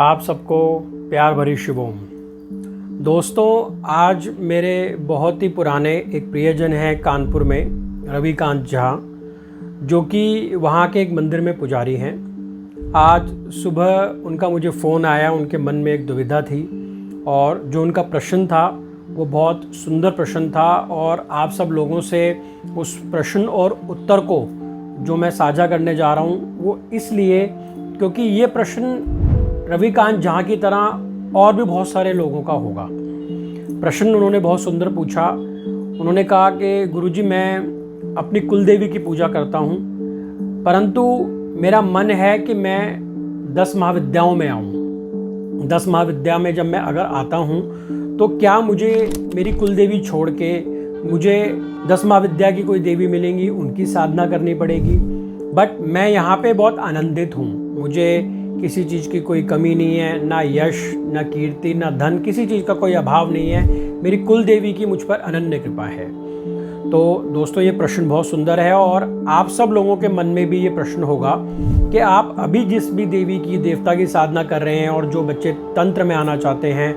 आप सबको प्यार भरी शुभोम। दोस्तों, आज मेरे बहुत ही पुराने एक प्रियजन हैं कानपुर में, रविकांत झा, जो कि वहाँ के एक मंदिर में पुजारी हैं। आज सुबह उनका मुझे फ़ोन आया। उनके मन में एक दुविधा थी और जो उनका प्रश्न था वो बहुत सुंदर प्रश्न था और आप सब लोगों से उस प्रश्न और उत्तर को जो मैं साझा करने जा रहा हूँ वो इसलिए क्योंकि ये प्रश्न रविकांत झा की तरह और भी बहुत सारे लोगों का होगा। प्रश्न उन्होंने बहुत सुंदर पूछा। उन्होंने कहा कि गुरुजी, मैं अपनी कुल देवी की पूजा करता हूँ, परंतु मेरा मन है कि मैं 10 महाविद्याओं में आऊँ। 10 महाविद्या में जब मैं अगर आता हूँ तो क्या मुझे मेरी कुल देवी छोड़ के मुझे 10 महाविद्या की कोई देवी मिलेंगी, उनकी साधना करनी पड़ेगी। बट मैं यहाँ पे बहुत आनंदित हूँ। मुझे किसी चीज़ की कोई कमी नहीं है, ना यश, ना कीर्ति, ना धन, किसी चीज़ का कोई अभाव नहीं है। मेरी कुल देवी की मुझ पर अनन्य कृपा है। तो दोस्तों, ये प्रश्न बहुत सुंदर है और आप सब लोगों के मन में भी ये प्रश्न होगा कि आप अभी जिस भी देवी की, देवता की साधना कर रहे हैं और जो बच्चे तंत्र में आना चाहते हैं,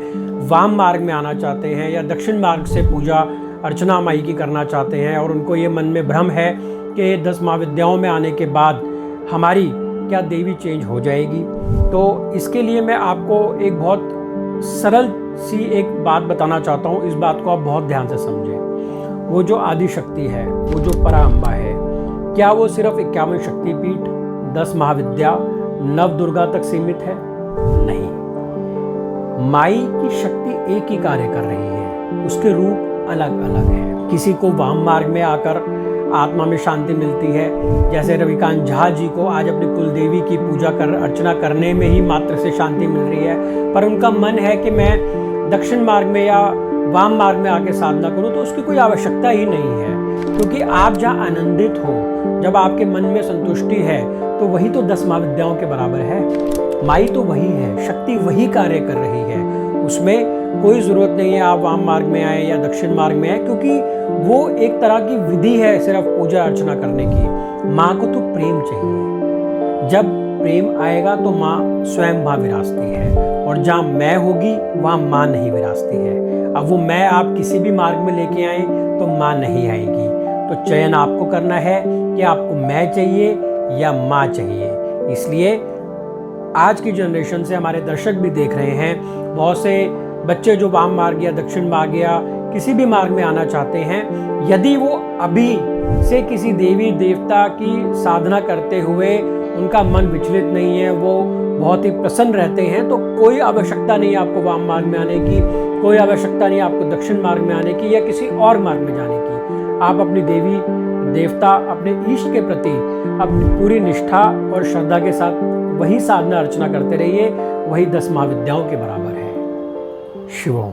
वाम मार्ग में आना चाहते हैं या दक्षिण मार्ग से पूजा अर्चना माई की करना चाहते हैं और उनको ये मन में भ्रम है कि 10 महाविद्याओं में आने के बाद हमारी क्या देवी चेंज हो जाएगी, तो इसके लिए मैं आपको एक बहुत सरल सी एक बात बताना चाहता हूँ। इस बात को आप बहुत ध्यान से समझें। वो जो आदि शक्ति है, वो जो पराअंबा है, क्या वो सिर्फ 51 शक्तिपीठ, 10 महाविद्या, नव दुर्गा तक सीमित है? नहीं। माई की शक्ति एक ही कार्य कर रही है, उसके रूप अलग अलग है। किसी को वाम मार्ग में आकर आत्मा में शांति मिलती है, जैसे रविकांत झा जी को आज अपनी कुल देवी की पूजा कर अर्चना करने में ही मात्र से शांति मिल रही है, पर उनका मन है कि मैं दक्षिण मार्ग में या वाम मार्ग में आके साधना करूं, तो उसकी कोई आवश्यकता ही नहीं है। क्योंकि आप जहां आनंदित हो, जब आपके मन में संतुष्टि है, तो वही तो 10 महाविद्याओं के बराबर है। माई तो वही है, शक्ति वही कार्य कर रही है। उसमें कोई ज़रूरत नहीं है आप वाम मार्ग में आए या दक्षिण मार्ग में आए, क्योंकि वो एक तरह की विधि है सिर्फ पूजा अर्चना करने की। माँ को तो प्रेम चाहिए। जब प्रेम आएगा तो माँ स्वयं वहाँ विराजती है, और जहाँ मैं होगी वहाँ माँ नहीं विराजती है। अब वो मैं आप किसी भी मार्ग में लेके आए तो माँ नहीं आएगी। तो चयन आपको करना है कि आपको मैं चाहिए या माँ चाहिए। इसलिए आज की जनरेशन से हमारे दर्शक भी देख रहे हैं, बहुत से बच्चे जो वाम मार्ग या दक्षिण मार्ग या किसी भी मार्ग में आना चाहते हैं, यदि वो अभी से किसी देवी देवता की साधना करते हुए उनका मन विचलित नहीं है, वो बहुत ही प्रसन्न रहते हैं, तो कोई आवश्यकता नहीं है आपको वाम मार्ग में आने की, कोई आवश्यकता नहीं है आपको दक्षिण मार्ग में आने की या किसी और मार्ग में जाने की। आप अपनी देवी देवता, अपने इष्ट के प्रति अपनी पूरी निष्ठा और श्रद्धा के साथ वही साधना अर्चना करते रहिए, वही 10 महाविद्याओं के बराबर है। शिवोम।